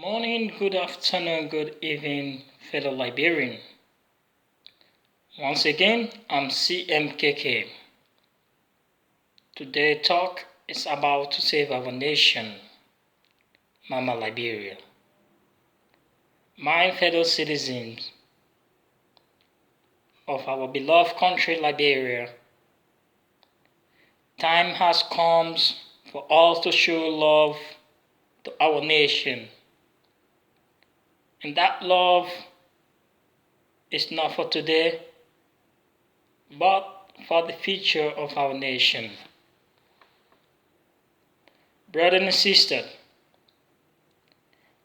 Morning, good afternoon, good evening, fellow Liberian. Once again, I'm CMKK. Today talk is about to save our nation, Mama Liberia. My fellow citizens of our beloved country, Liberia, time has come for us to show love to our nation. And that love is not for today, but for the future of our nation. Brothers and sisters,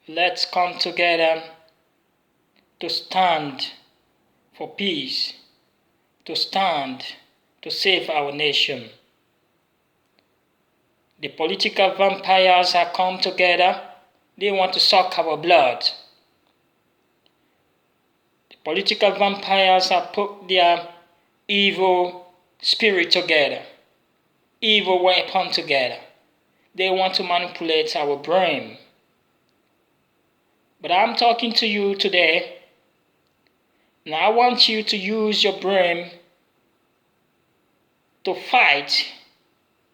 let's come together to stand for peace, to stand to save our nation. The political vampires have come together. They want to suck our blood. The political vampires have put their evil spirit together, evil weapon together. They want to manipulate our brain. But I'm talking to you today, and I want you to use your brain to fight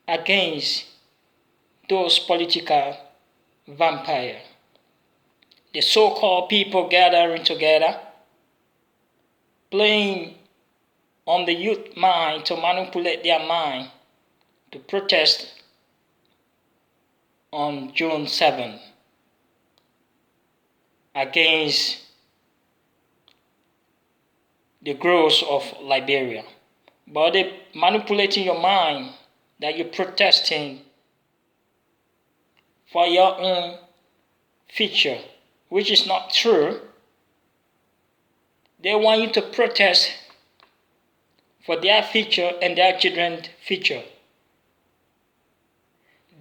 against those political vampires. The so-called people gathering together, playing on the youth mind to manipulate their mind to protest on June 7 against the growth of Liberia. But they're manipulating your mind that you're protesting for your own future, which is not true. They want you to protest for their future and their children's future.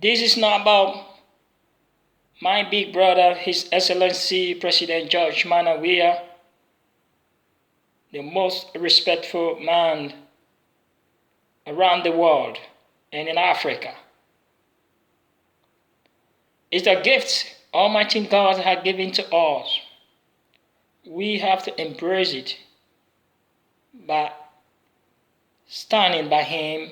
This is not about my big brother, His Excellency President George Manawiya, the most respectful man around the world and in Africa. It's a gift Almighty God has given to us. We have to embrace it by standing by Him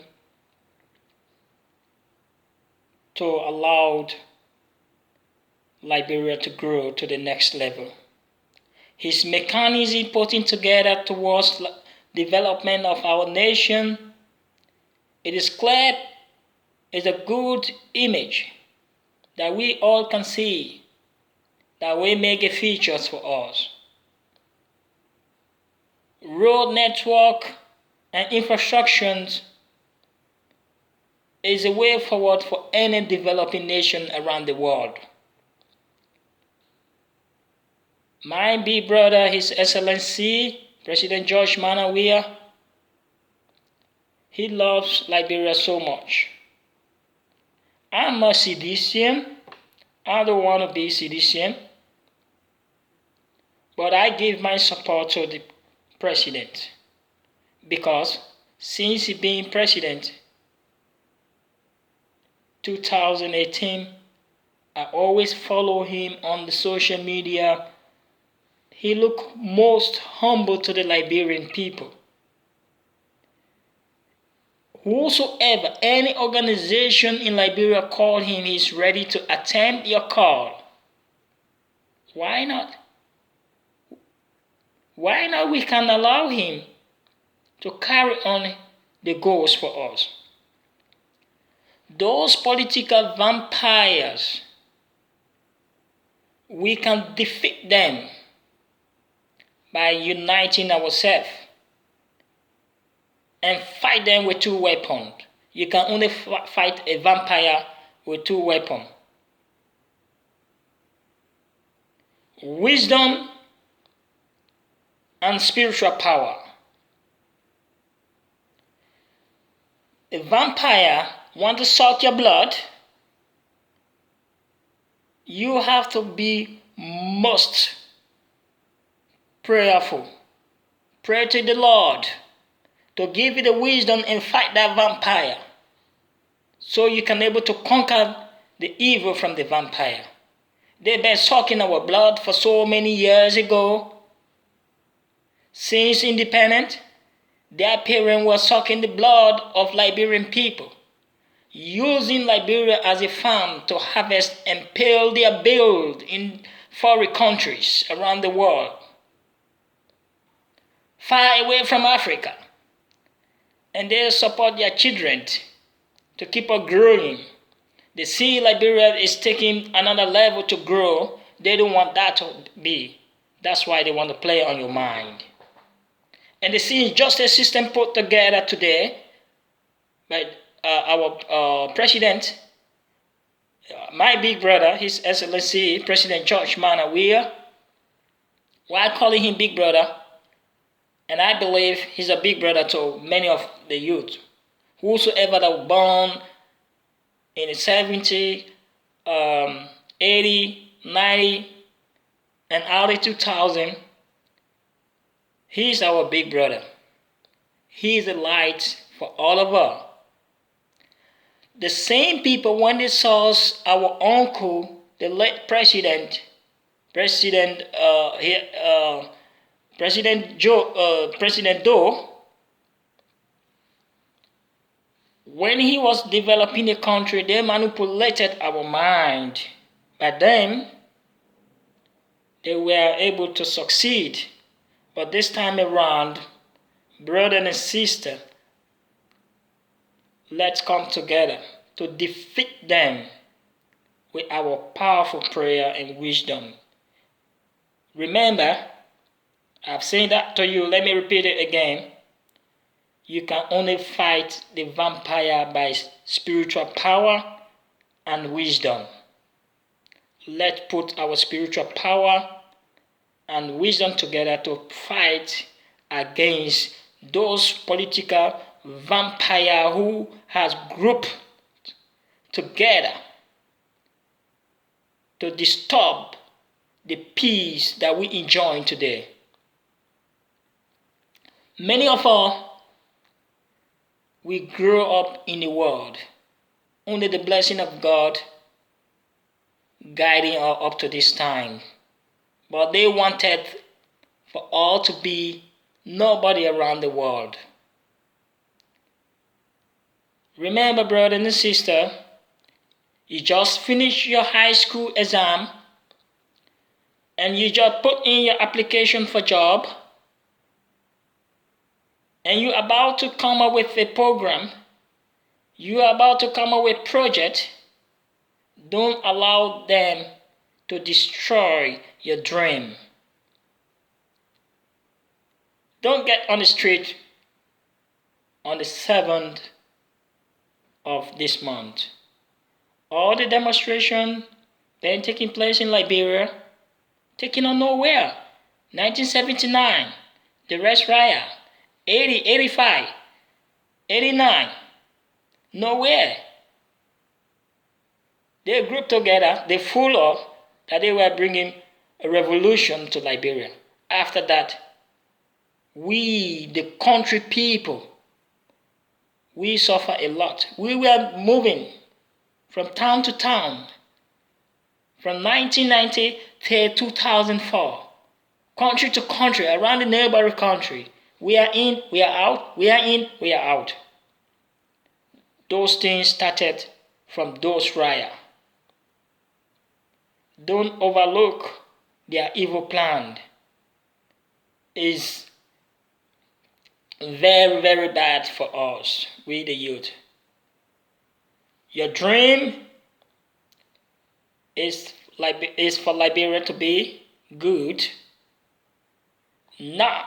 to allow Liberia to grow to the next level. His mechanism putting together towards development of our nation, it is clear, it's a good image that we all can see, that will make a features for us. Road network and infrastructures is a way forward for any developing nation around the world. My big brother, His Excellency President George Manawiya, he loves Liberia so much. I'm a citizen. I don't want to be a citizen, but I give my support to the president because since he being president 2018, I always follow him on the social media. He look most humble to the Liberian people. Whosoever, any organization in Liberia call him, he's ready to attend your call. Why not? Why not we can allow him to carry on the goals for us? Those political vampires, we can defeat them by uniting ourselves and fight them with two weapons. You can only fight a vampire with two weapons. Wisdom and spiritual power. A vampire wants to suck your blood. You have to be most prayerful. Pray to the Lord to give you the wisdom and fight that vampire so you can able to conquer the evil from the vampire. They've been sucking our blood for so many years ago. Since independence, their parents were sucking the blood of Liberian people, using Liberia as a farm to harvest and pay their bills in foreign countries around the world, far away from Africa. And they support their children to keep on growing. They see Liberia is taking another level to grow. They don't want that to be. That's why they want to play on your mind. And they see justice system put together today by our president, my big brother, His Excellency President George Manawiya. Why calling him big brother? And I believe he's a big brother to many of the youth. Whosoever that was born in the 70, 80, 90, and early 2000, he's our big brother. He's the light for all of us. The same people, when they saw our uncle, the late President Doe, when he was developing the country, they manipulated our mind. By them, they were able to succeed. But this time around, brother and sister, let's come together to defeat them with our powerful prayer and wisdom. Remember, I've said that to you. Let me repeat it again. You can only fight the vampire by spiritual power and wisdom. Let's put our spiritual power and wisdom together to fight against those political vampire who has grouped together to disturb the peace that we enjoy today. Many of us, we grew up in the world under the blessing of God guiding us up to this time. But they wanted for all to be nobody around the world. Remember, brother and sister, you just finished your high school exam and you just put in your application for job and you're about to come up with a program, you're about to come up with a project. Don't allow them to destroy your dream. Don't get on the street on the 7th of this month. All the demonstration been taking place in Liberia, taking on nowhere. 1979, the Red Riot, 80, 85, 89, nowhere. They grouped together, they fooled us that they were bringing a revolution to Liberia. After that, we, the country people, we suffer a lot. We were moving from town to town, from 1990 to 2004, country to country, around the neighboring country. We are in, we are out, we are in, we are out. Those things started from those riots. Don't overlook their evil plan. It's very, very bad for us, we the youth. Your dream is for Liberia to be good, not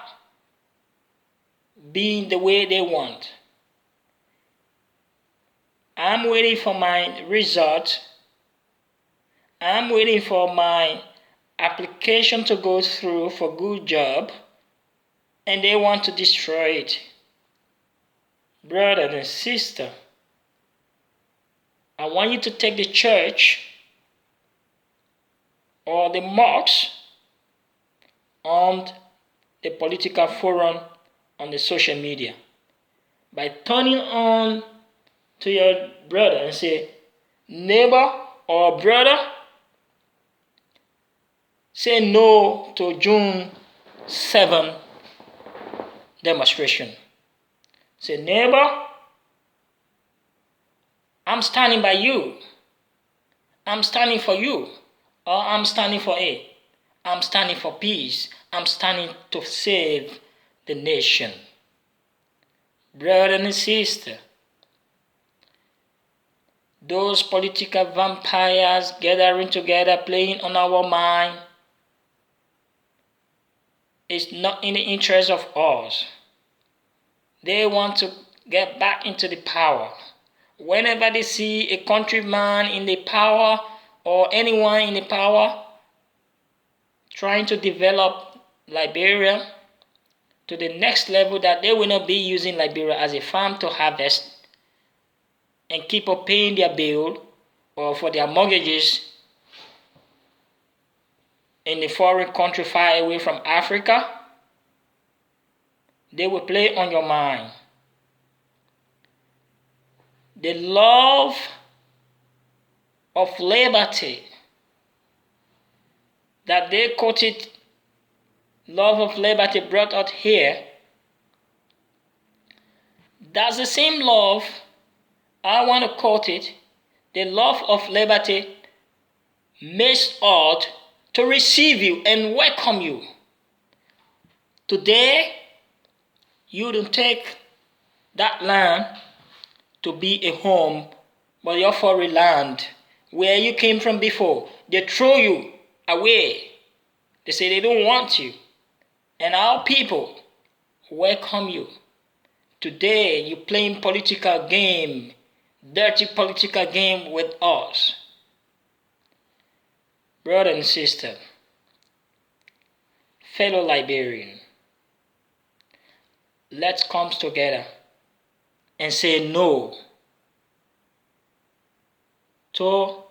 being the way they want. I'm waiting for my result. I'm waiting for my application to go through for good job, and they want to destroy it. Brother and sister, I want you to take the church or the mosque on the political forum on the social media by turning on to your brother and say, neighbor or brother, say no to June 7 demonstration. Say, neighbor, I'm standing by you. I'm standing for you. Or I'm standing for it. I'm standing for peace. I'm standing to save the nation. Brother and sister, those political vampires gathering together, playing on our mind, is not in the interest of us. They want to get back into the power. Whenever they see a countryman in the power or anyone in the power trying to develop Liberia to the next level, that they will not be using Liberia as a farm to harvest and keep on paying their bill or for their mortgages in a foreign country far away from Africa, they will play on your mind. The love of liberty that they quoted, love of liberty brought out here, that's the same love, I want to quote it, the love of liberty makes out to receive you and welcome you. Today, you don't take that land to be a home, but your foreign land where you came from before. They throw you away. They say they don't want you. And our people welcome you. Today, you're playing political game, dirty political game with us. Brother and sister, fellow Liberian, let's come together and say no to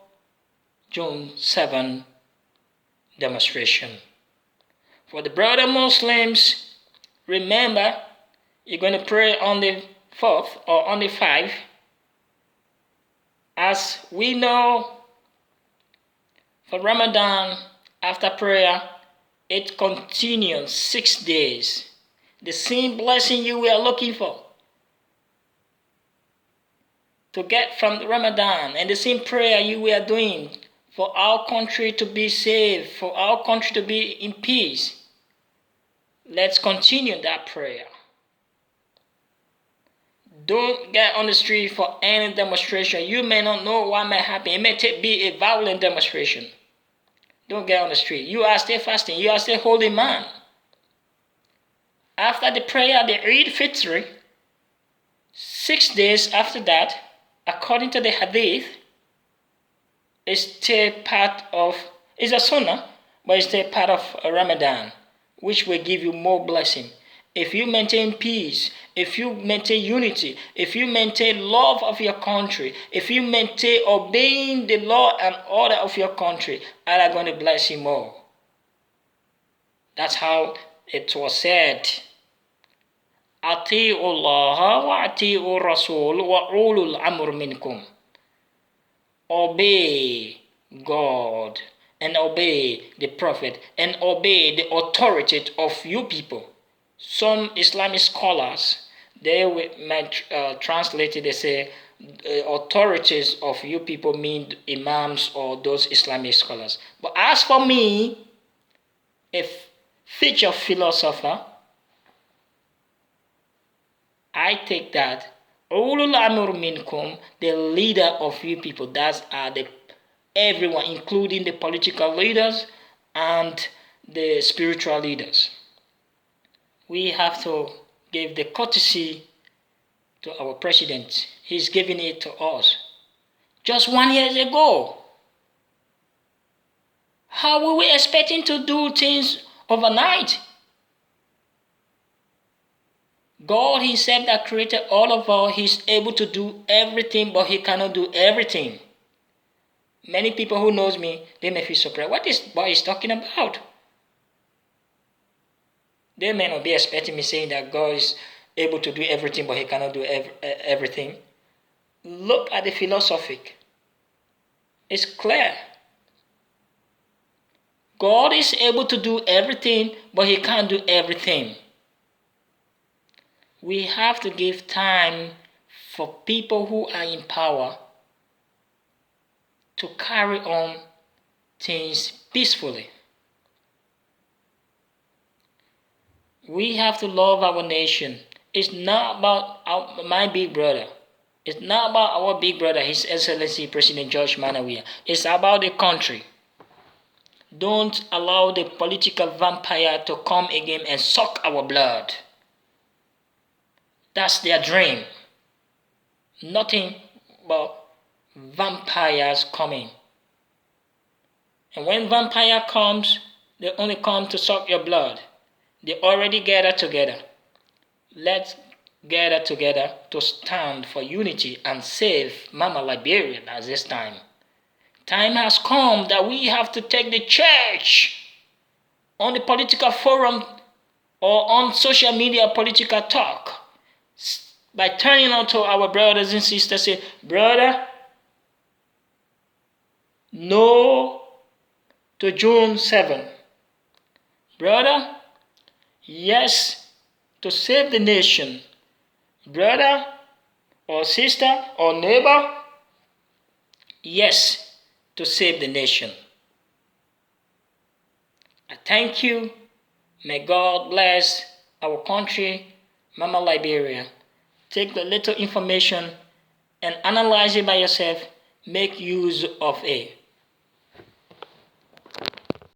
June 7 demonstration. For the brother Muslims, remember, you're going to pray on the 4th or on the 5th. As we know, for Ramadan, after prayer, it continues 6 days. The same blessing you were looking for to get from the Ramadan, and the same prayer you were doing for our country to be saved, for our country to be in peace. Let's continue that prayer. Don't get on the street for any demonstration. You may not know what may happen. It may be a violent demonstration. Don't get on the street. You are still fasting. You are still holy man. After the prayer, the Eid Fitr, 6 days after that, according to the Hadith, is still part of, is a sunnah, but it's still part of Ramadan, which will give you more blessing. If you maintain peace, if you maintain unity, if you maintain love of your country, if you maintain obeying the law and order of your country, Allah is going to bless you more. That's how it was said. Ati'u Allah wa ati'u Rasul wa ulul amr minkum. Obey God and obey the Prophet and obey the authority of you people. Some Islamic scholars, they might translate it, they say authorities of you people mean imams or those Islamic scholars. But as for me, a future philosopher, I take that ulul amr minkum, the leader of you people, that's everyone, including the political leaders and the spiritual leaders. We have to give the courtesy to our president. He's giving it to us. Just 1 year ago. How were we expecting to do things overnight? God himself that created all of us, he's able to do everything, but he cannot do everything. Many people who knows me, they may feel surprised. What is boy is talking about? They may not be expecting me saying that God is able to do everything, but he cannot do everything. Look at the philosophy. It's clear. God is able to do everything, but He can't do everything. We have to give time for people who are in power to carry on things peacefully. We have to love our nation. It's not about my big brother. It's not about our big brother, His Excellency President George Manawiya. It's about the country. Don't allow the political vampire to come again and suck our blood. That's their dream. Nothing but vampires coming. And when vampire comes, they only come to suck your blood. They already gathered together. Let's gather together to stand for unity and save Mama Liberia at this time. Time has come that we have to take the church on the political forum or on social media political talk by turning on to our brothers and sisters, say, brother, no to June 7. Brother, yes to save the nation. Brother or sister or neighbor, yes to save the nation. I thank you. May God bless our country, Mama Liberia. Take the little information and analyze it by yourself. Make use of it.